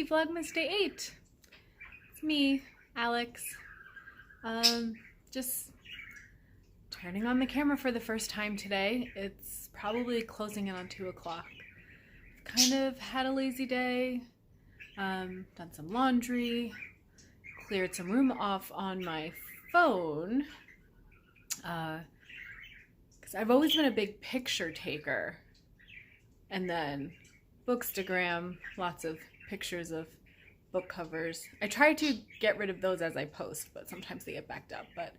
Happy Vlogmas Day 8. It's me, Alex. Just turning on the camera for the first time today. It's probably closing in on 2 o'clock. Kind of had a lazy day, done some laundry, cleared some room off on my phone, because I've always been a big picture taker, and then Bookstagram, lots of pictures of book covers. I try to get rid of those as I post, but sometimes they get backed up. But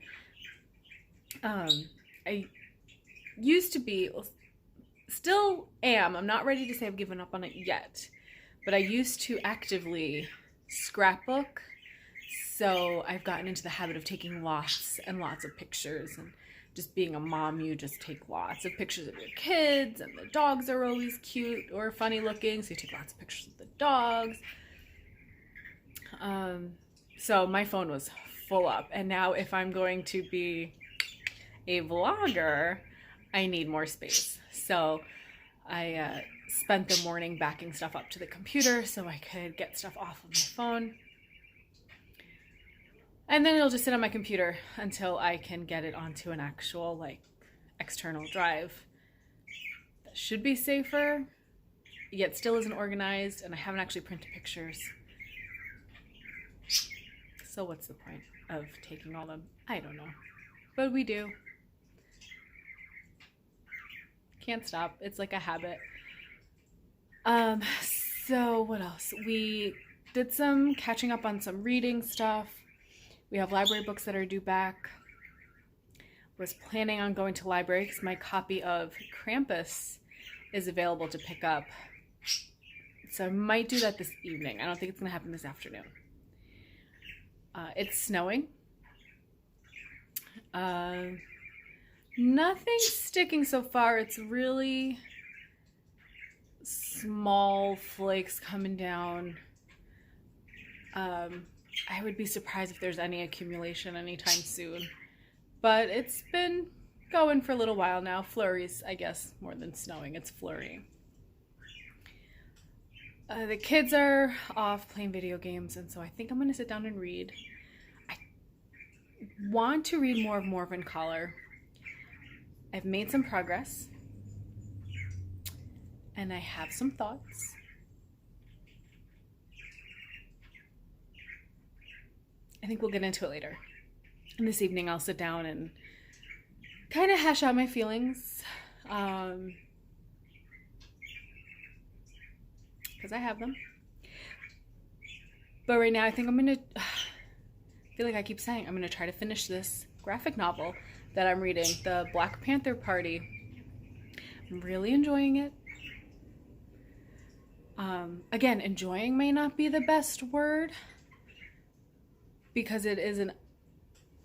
I used to be, still am, I'm not ready to say I've given up on it yet, but I used to actively scrapbook. So I've gotten into the habit of taking lots and lots of pictures, and just being a mom, you just take lots of pictures of your kids, and the dogs are always cute or funny looking, so you take lots of pictures of the dogs. So my phone was full up, and now if I'm going to be a vlogger, I need more space. So I spent the morning backing stuff up to the computer so I could get stuff off of my phone. And then it'll just sit on my computer until I can get it onto an actual, like, external drive. That should be safer, yet still isn't organized, and I haven't actually printed pictures. So what's the point of taking all them? I don't know. But we do. Can't stop. It's like a habit. So what else? We did some catching up on some reading stuff. We have library books that are due back. Was planning on going to library because my copy of Krampus is available to pick up. So I might do that this evening. I don't think it's going to happen this afternoon. It's snowing. Nothing sticking so far. It's really small flakes coming down. I would be surprised if there's any accumulation anytime soon. But it's been going for a little while now. Flurries, I guess, more than snowing. It's flurrying. The kids are off playing video games, and so I think I'm going to sit down and read. I want to read more of Morvern Callar. I've made some progress, and I have some thoughts. I think we'll get into it later. And this evening I'll sit down and kind of hash out my feelings. Because I have them. But right now I think I'm going to, I feel like I keep saying, I'm going to try to finish this graphic novel that I'm reading, the Black Panther Party. I'm really enjoying it. Again, enjoying may not be the best word, because it is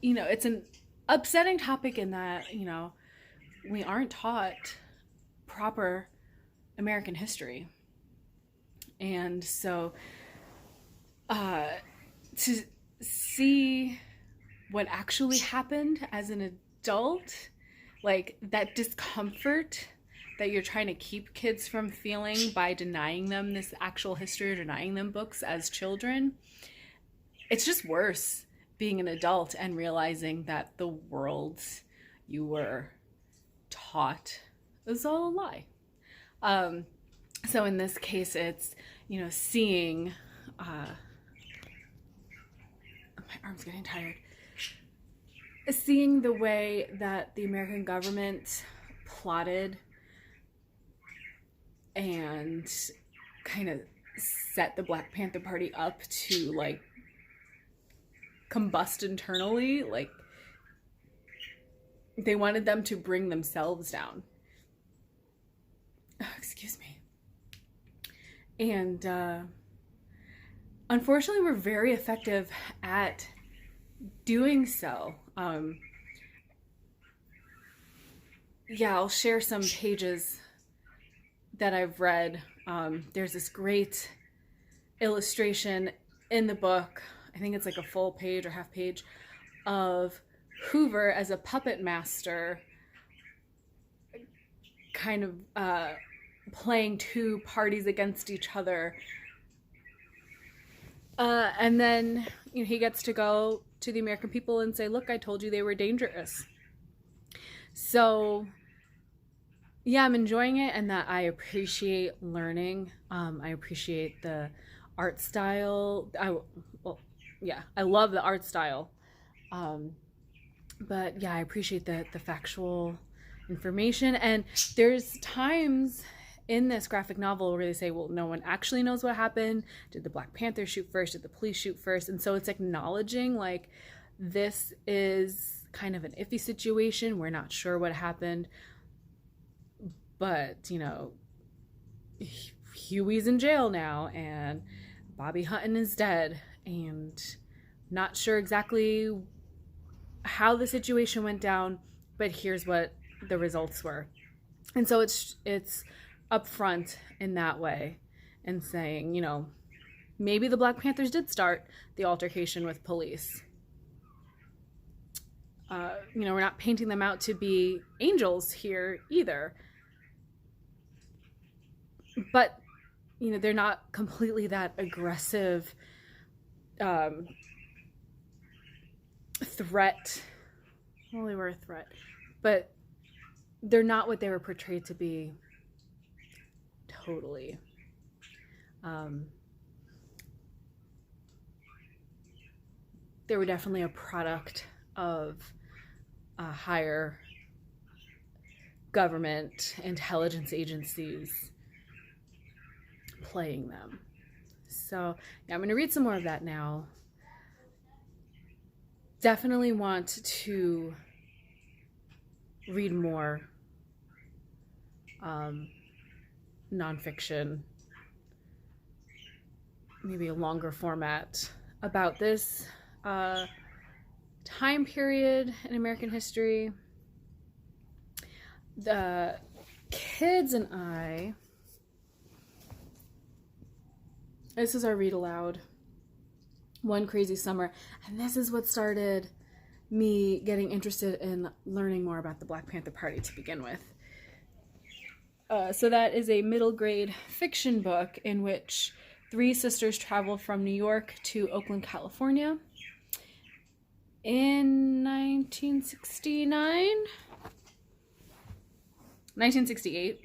it's an upsetting topic in that, we aren't taught proper American history. And so, to see what actually happened as an adult, like that discomfort that you're trying to keep kids from feeling by denying them this actual history or denying them books as children, it's just worse being an adult and realizing that the world you were taught is all a lie. So in this case, it's, seeing, my arm's getting tired, seeing the way that the American government plotted and kind of set the Black Panther Party up to, like, combust internally. Like, they wanted them to bring themselves down. Oh, excuse me. And unfortunately, we're very effective at doing so. Yeah, I'll share some pages that I've read. There's this great illustration in the book, I think it's like a full page or half page, of Hoover as a puppet master, kind of playing two parties against each other And then he gets to go to the American people and say, look, I told you they were dangerous. So yeah, I'm enjoying it, and that I appreciate learning. I appreciate the art style. I love the art style. But yeah, I appreciate the factual information. And there's times in this graphic novel where they say, well, no one actually knows what happened. Did the Black Panther shoot first? Did the police shoot first? And so it's acknowledging like this is kind of an iffy situation. We're not sure what happened. But, Huey's in jail now, and Bobby Hutton is dead, and not sure exactly how the situation went down, but here's what the results were. And so it's upfront in that way, and saying, maybe the Black Panthers did start the altercation with police. We're not painting them out to be angels here either. But, they're not completely that aggressive threat. Well, they were a threat, but they're not what they were portrayed to be totally. They were definitely a product of a higher government intelligence agencies playing them. So yeah, I'm going to read some more of that now. Definitely want to read more nonfiction, maybe a longer format about this time period in American history. The kids and I, this is our read aloud, One Crazy Summer, and this is what started me getting interested in learning more about the Black Panther Party to begin with. So that is a middle grade fiction book in which three sisters travel from New York to Oakland, California in 1968.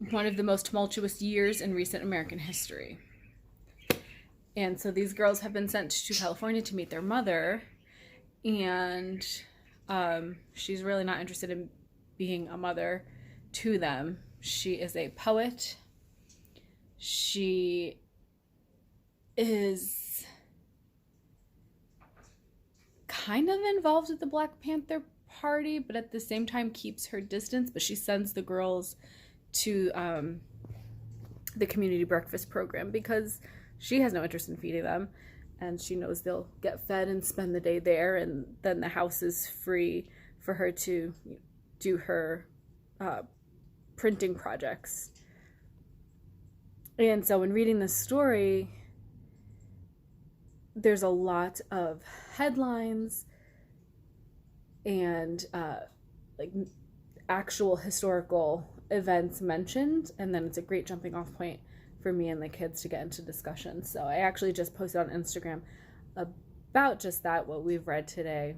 One of the most tumultuous years in recent American history. And so these girls have been sent to California to meet their mother, and she's really not interested in being a mother to them. She is a poet. She is kind of involved with the Black Panther Party, but at the same time keeps her distance. But she sends the girls to the community breakfast program because she has no interest in feeding them, and she knows they'll get fed and spend the day there, and then the house is free for her to do her printing projects. And so in reading this story, there's a lot of headlines and like actual historical events mentioned, and then it's a great jumping off point for me and the kids to get into discussion. So I actually just posted on Instagram about just that, what we've read today.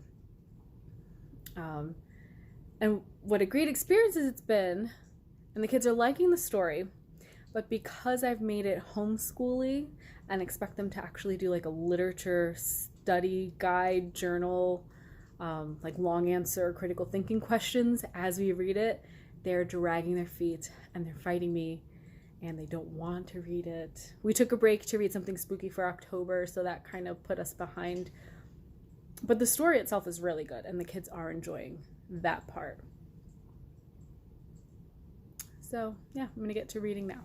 And what a great experience it's been, and the kids are liking the story, but because I've made it homeschooly and expect them to actually do like a literature study guide journal, like long answer critical thinking questions as we read it, they're dragging their feet and they're fighting me, and they don't want to read it. We took a break to read something spooky for October, so that kind of put us behind. But the story itself is really good, and the kids are enjoying that part. So yeah, I'm gonna get to reading now.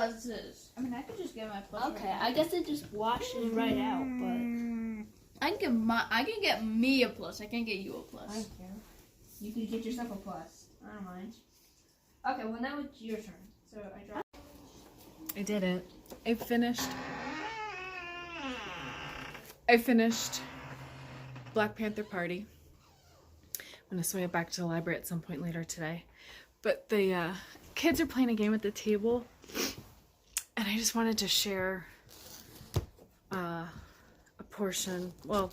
pluses. I mean, I could just get my plus. Okay, right I guess it just washes right out, but I can get me a plus. I can't get you a plus. Thank you. You can get yourself a plus. I don't mind. Okay, well now it's your turn. So I draw. I did it. I finished Black Panther Party. I'm gonna swing it back to the library at some point later today. But the kids are playing a game at the table, and I just wanted to share a portion. Well,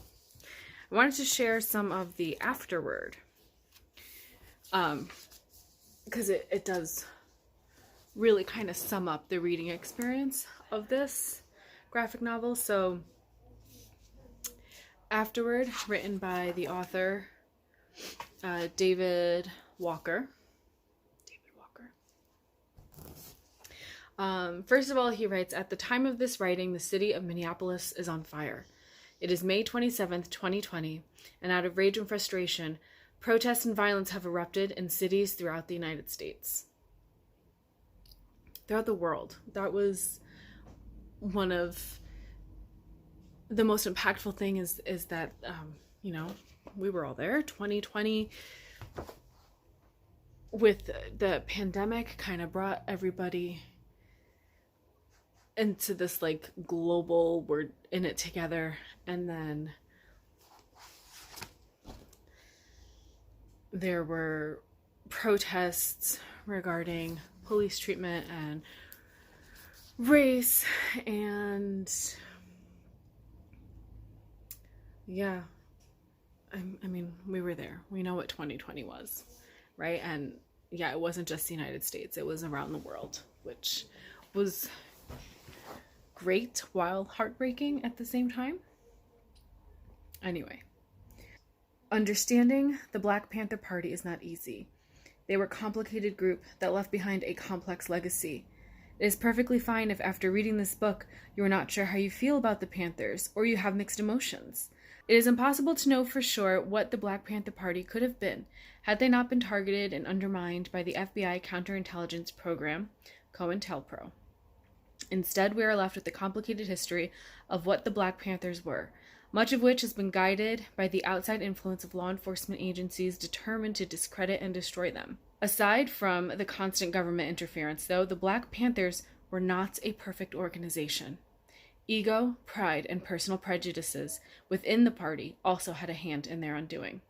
I wanted to share some of the afterword, because it does really kind of sum up the reading experience of this graphic novel. So, afterward, written by the author David Walker. First of all, he writes, at the time of this writing, the city of Minneapolis is on fire. It is May 27th, 2020, and out of rage and frustration, protests and violence have erupted in cities throughout the United States. Throughout the world. That was one of the most impactful thing is that, you know, we were all there. 2020, with the pandemic, kind of brought everybody into this like global, we're in it together. And then there were protests regarding police treatment and race, and yeah, I mean, we were there. We know what 2020 was, right? And yeah, it wasn't just the United States, it was around the world, which was great while heartbreaking at the same time. Anyway, understanding the Black Panther Party is not easy. They were a complicated group that left behind a complex legacy. It is perfectly fine if after reading this book you are not sure how you feel about the Panthers or you have mixed emotions. It is impossible to know for sure what the Black Panther Party could have been had they not been targeted and undermined by the FBI counterintelligence program, COINTELPRO. Instead, we are left with the complicated history of what the Black Panthers were, much of which has been guided by the outside influence of law enforcement agencies determined to discredit and destroy them. Aside from the constant government interference, though, the Black Panthers were not a perfect organization. Ego, pride, and personal prejudices within the party also had a hand in their undoing.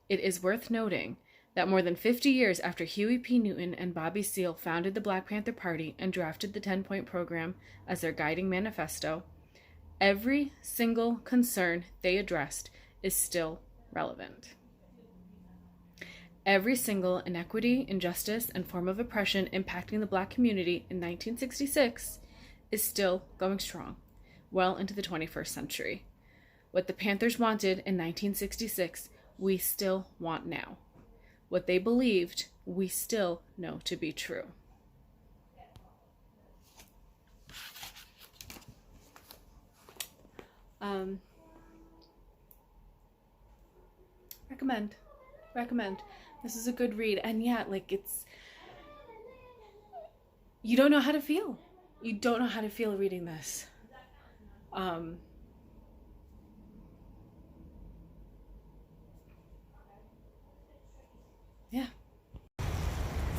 It is worth noting that more than 50 years after Huey P. Newton and Bobby Seale founded the Black Panther Party and drafted the 10-point program as their guiding manifesto, every single concern they addressed is still relevant. Every single inequity, injustice, and form of oppression impacting the Black community in 1966 is still going strong, well into the 21st century. What the Panthers wanted in 1966, we still want now. What they believed, we still know to be true. Recommend. This is a good read. And yeah, like you don't know how to feel. You don't know how to feel reading this. Yeah.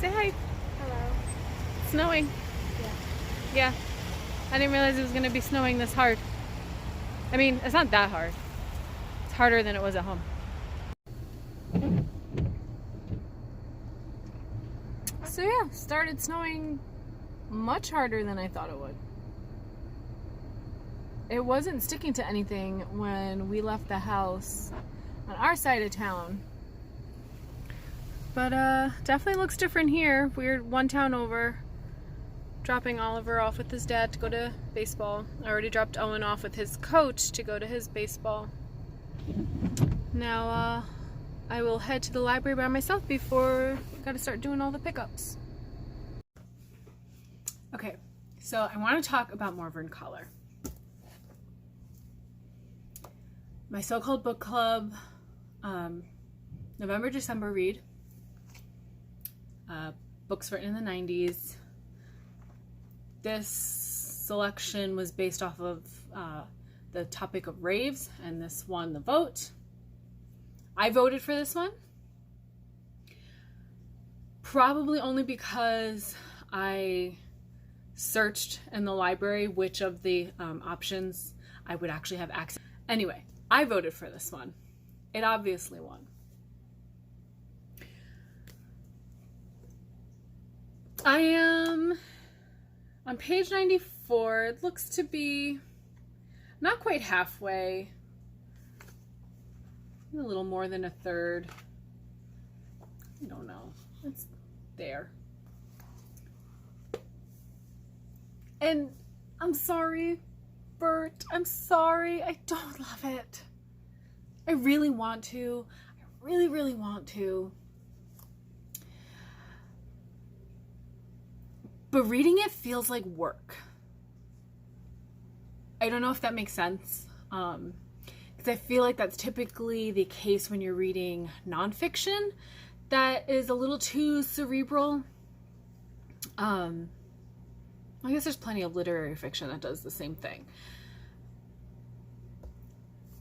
Say hi. Hello. Snowing. Yeah. I didn't realize it was going to be snowing this hard. I mean, it's not that hard. It's harder than it was at home. So yeah, started snowing much harder than I thought it would. It wasn't sticking to anything when we left the house on our side of town. But definitely looks different here. We're one town over, dropping Oliver off with his dad to go to baseball. I already dropped Owen off with his coach to go to his baseball. Now I will head to the library by myself before I gotta start doing all the pickups. Okay, so I want to talk about Morvern Callar. My So Called Book Club, November, December read. Books written in the 90s. this selection was based off of the topic of raves, and this won the vote. I voted for this one. Probably only because I searched in the library which of the options I would actually have access. Anyway, I voted for this one. It obviously won. I am on page 94. It looks to be not quite halfway. A little more than a third. I don't know. It's there. And I'm sorry, Bert. I'm sorry. I don't love it. I really want to. I really, really want to. But reading it feels like work. I don't know if that makes sense. Because I feel like that's typically the case when you're reading nonfiction that is a little too cerebral. I guess there's plenty of literary fiction that does the same thing.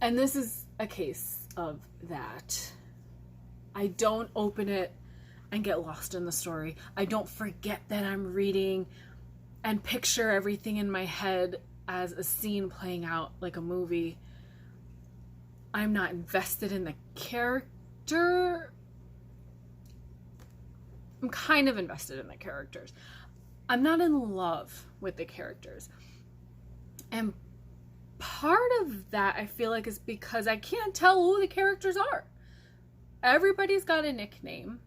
And this is a case of that. I don't open it and get lost in the story. I don't forget that I'm reading and picture everything in my head as a scene playing out like a movie. I'm not invested in the character. I'm kind of invested in the characters. I'm not in love with the characters. And part of that, I feel like, is because I can't tell who the characters are. Everybody's got a nickname.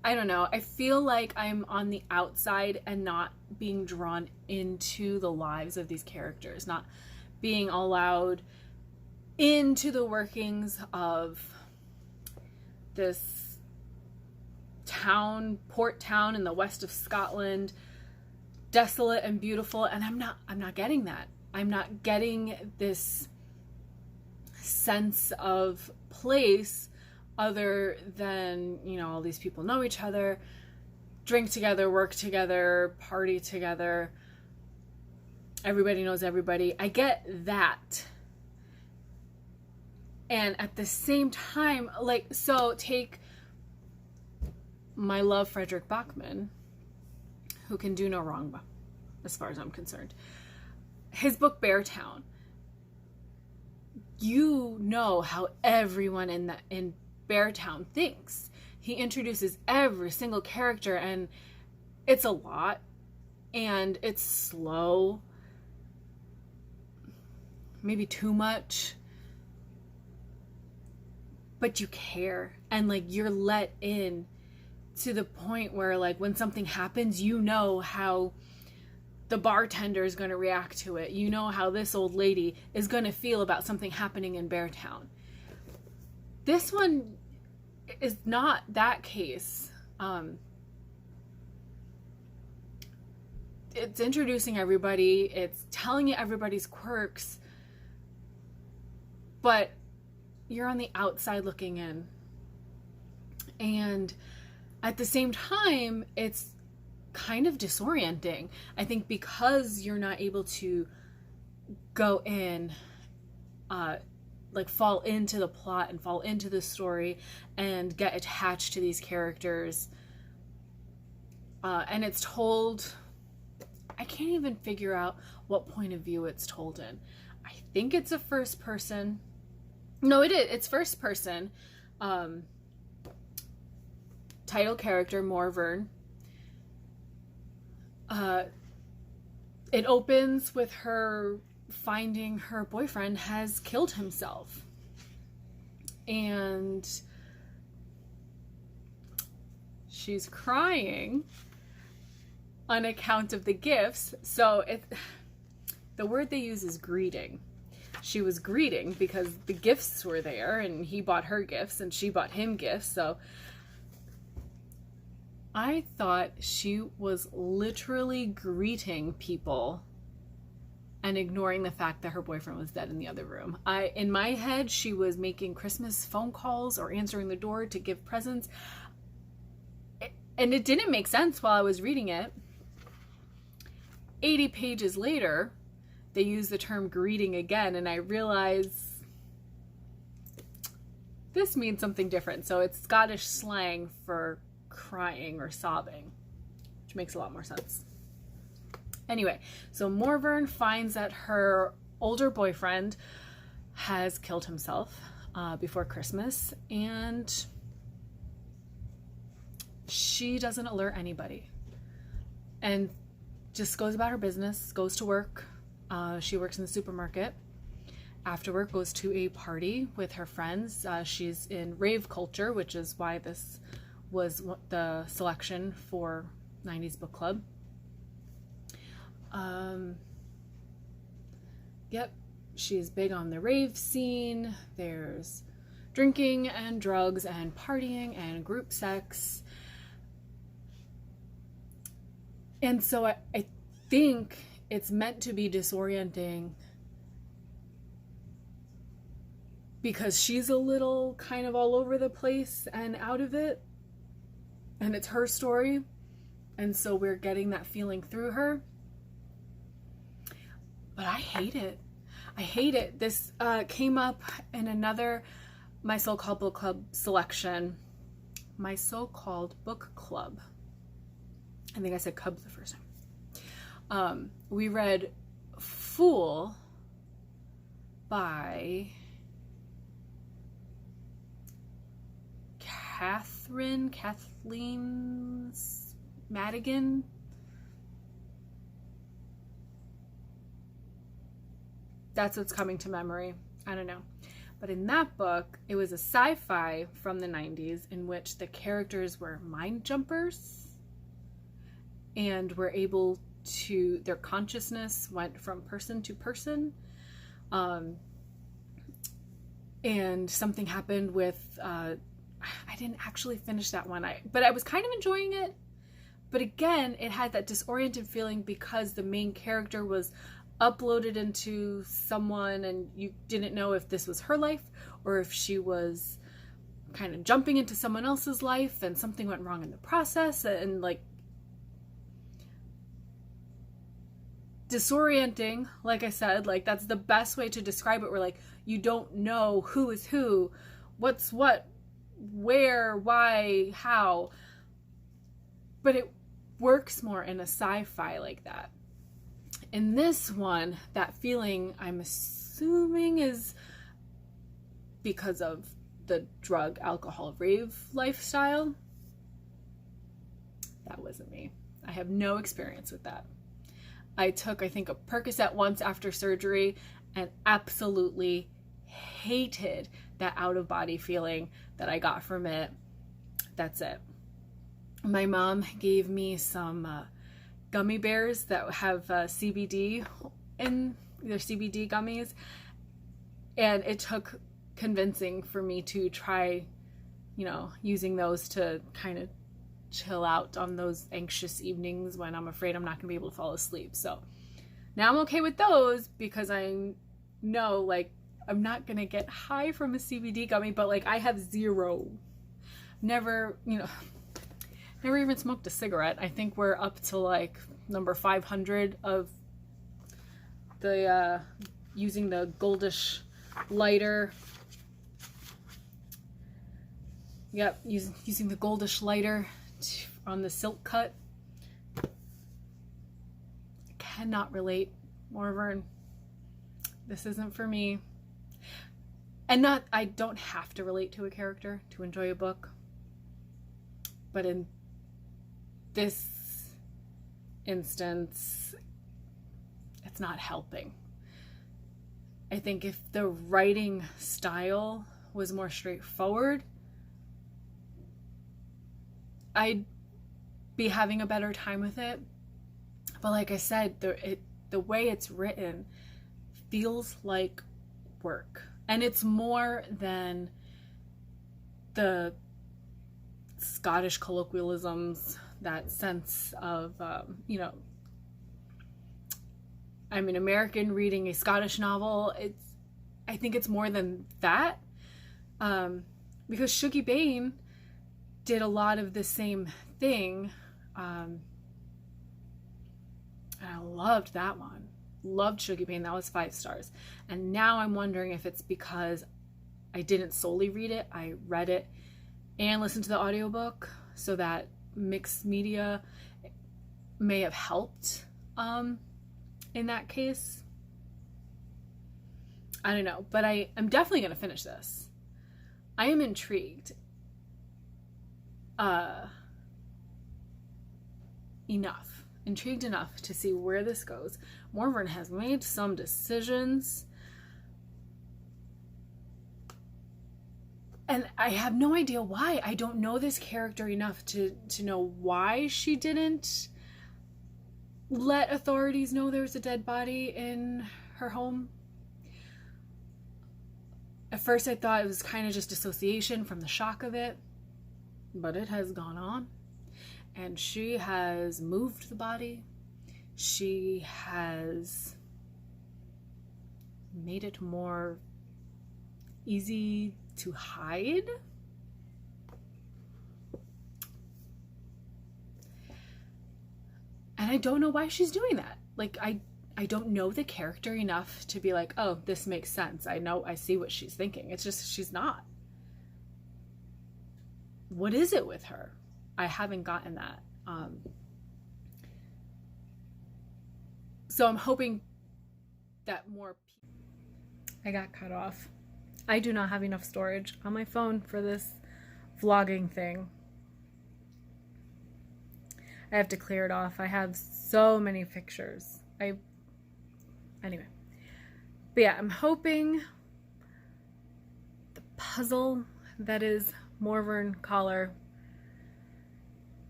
I don't know. I feel like I'm on the outside and not being drawn into the lives of these characters, not being allowed into the workings of this town, port town in the west of Scotland, desolate and beautiful, and I'm not getting that. I'm not getting this sense of place other than, you know, all these people know each other, drink together, work together, party together, everybody knows everybody. I get that. And at the same time, like, so take my love, Frederick Bachman, who can do no wrong as far as I'm concerned. His book, Beartown, you know how everyone in Beartown thinks. He introduces every single character, and it's a lot, and it's slow, maybe too much, but you care, and like you're let in to the point where, like, when something happens, you know how the bartender is going to react to it. You know how this old lady is going to feel about something happening in Beartown. This one is not that case. It's introducing everybody. It's telling you everybody's quirks. But you're on the outside looking in. And at the same time, it's kind of disorienting. I think because you're not able to go in, like fall into the plot and fall into the story and get attached to these characters. And it's told, I can't even figure out what point of view it's told in. I think it's a first person. No, it is. It's first person. Title character, Morvern. It opens with her finding her boyfriend has killed himself. And she's crying on account of the gifts. So the word they use is greeting. She was greeting because the gifts were there, and he bought her gifts and she bought him gifts. So I thought she was literally greeting people and ignoring the fact that her boyfriend was dead in the other room. In my head, she was making Christmas phone calls or answering the door to give presents. And it didn't make sense while I was reading it. 80 pages later, they use the term greeting again, and I realize this means something different. So it's Scottish slang for crying or sobbing, which makes a lot more sense. Anyway, so Morvern finds that her older boyfriend has killed himself before Christmas, and she doesn't alert anybody and just goes about her business, goes to work. She works in the supermarket. After work, goes to a party with her friends. She's in rave culture, which is why this was the selection for 90s book club. Yep, she's big on the rave scene. There's drinking and drugs and partying and group sex. And so I think it's meant to be disorienting because she's a little kind of all over the place and out of it. And it's her story. And so we're getting that feeling through her. But I hate it. I hate it. This came up in another My So Called Book Club selection. My So Called Book Club. I think I said cub the first time. We read Fool by Kathleen Madigan. That's what's coming to memory. I don't know. But in that book, it was a sci-fi from the 90s in which the characters were mind jumpers and were able to, their consciousness went from person to person. And something happened with, I didn't actually finish that one, but I was kind of enjoying it. But again, it had that disoriented feeling because the main character was uploaded into someone and you didn't know if this was her life or if she was kind of jumping into someone else's life and something went wrong in the process, and like disorienting. Like I said, like that's the best way to describe it, where like you don't know who is who, what's what, where, why, how. But it works more in a sci-fi like that. In this one, that feeling, I'm assuming, is because of the drug, alcohol, rave lifestyle. That wasn't me. I have no experience with that. I took, I think, a Percocet once after surgery and absolutely hated that out-of-body feeling that I got from it. That's it. My mom gave me some gummy bears that have CBD in their CBD gummies, and it took convincing for me to try, using those to kind of chill out on those anxious evenings when I'm afraid I'm not going to be able to fall asleep. So now I'm okay with those because I know like I'm not going to get high from a CBD gummy, but like I have never even smoked a cigarette. I think we're up to like number 500 of the using the goldish lighter. Yep, using the goldish lighter on the silk cut. I cannot relate, Morvern. This isn't for me. And I don't have to relate to a character to enjoy a book. But in this instance, it's not helping. I think if the writing style was more straightforward, I'd be having a better time with it. But like I said, the way it's written feels like work. And it's more than the Scottish colloquialisms, that sense of, I'm an American reading a Scottish novel. I think it's more than that. Because Shuggie Bain did a lot of the same thing. And I loved that one. Loved Shuggie Bain. That was 5 stars. And now I'm wondering if it's because I didn't solely read it. I read it and listened to the audiobook, so that mixed media may have helped in that case. I don't know, but I'm definitely going to finish this. I am intrigued intrigued enough to see where this goes. Morvern has made some decisions, and I have no idea why. I don't know this character enough to know why she didn't let authorities know there was a dead body in her home. At first I thought it was kind of just dissociation from the shock of it, but it has gone on, and she has moved the body. She has made it more easy to hide. And I don't know why she's doing that. Like, I don't know the character enough to be like, oh, this makes sense. I see what she's thinking. It's just, she's not. What is it with her? I haven't gotten that. So I'm hoping that more people... I got cut off. I do not have enough storage on my phone for this vlogging thing. I have to clear it off. I have so many pictures. Anyway. But yeah, I'm hoping the puzzle that is Morvern Callar,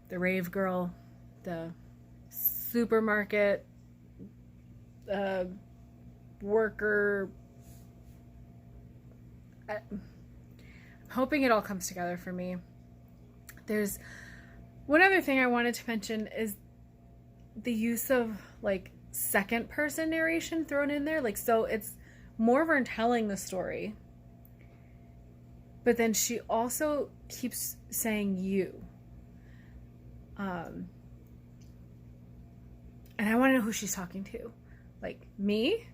the rave girl, the supermarket worker, I'm hoping it all comes together for me. There's one other thing I wanted to mention is the use of like second person narration thrown in there. Like, so it's Morvern telling the story, but then she also keeps saying you. And I want to know who she's talking to. Like, me?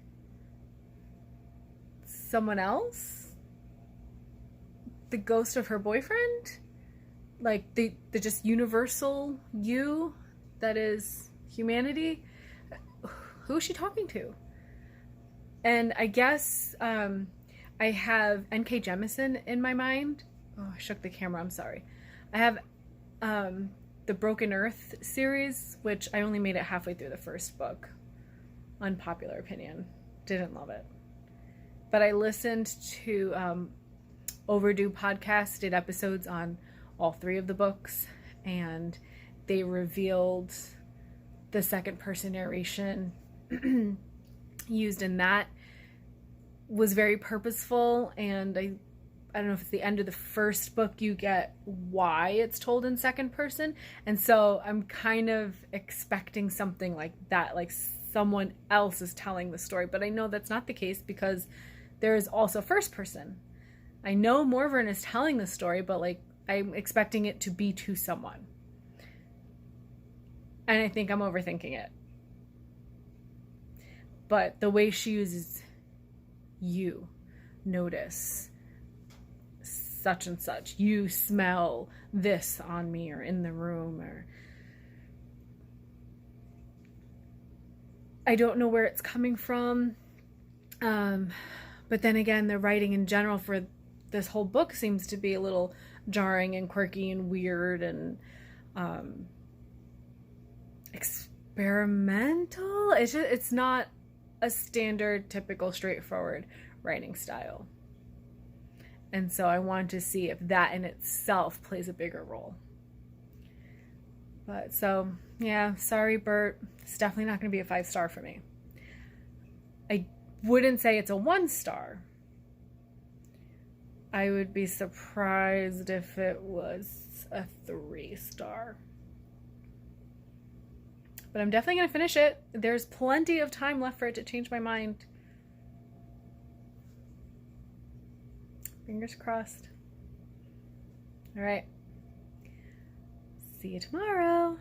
Someone else? The ghost of her boyfriend? Like the just universal you that is humanity? Who is she talking to? And I guess I have N.K. Jemisin in my mind. Oh, I shook the camera, I'm sorry. I have the Broken Earth series, which I only made it halfway through the first book. Unpopular opinion. Didn't love it. But I listened to Overdue Podcast, did episodes on all 3 of the books, and they revealed the second person narration used in that was very purposeful, and I don't know if it's the end of the first book you get why it's told in second person, and so I'm kind of expecting something like that, like someone else is telling the story, but I know that's not the case because there is also first person. I know Morvern is telling the story, but like I'm expecting it to be to someone. And I think I'm overthinking it. But the way she uses you, notice such and such, you smell this on me or in the room, or I don't know where it's coming from. But then again, the writing in general for this whole book seems to be a little jarring and quirky and weird and experimental. It's not a standard, typical, straightforward writing style. And so I want to see if that in itself plays a bigger role. But so, yeah, sorry, Bert. It's definitely not going to be a 5-star for me. I wouldn't say it's a 1-star. I would be surprised if it was a 3-star. But I'm definitely going to finish it. There's plenty of time left for it to change my mind. Fingers crossed. All right. See you tomorrow.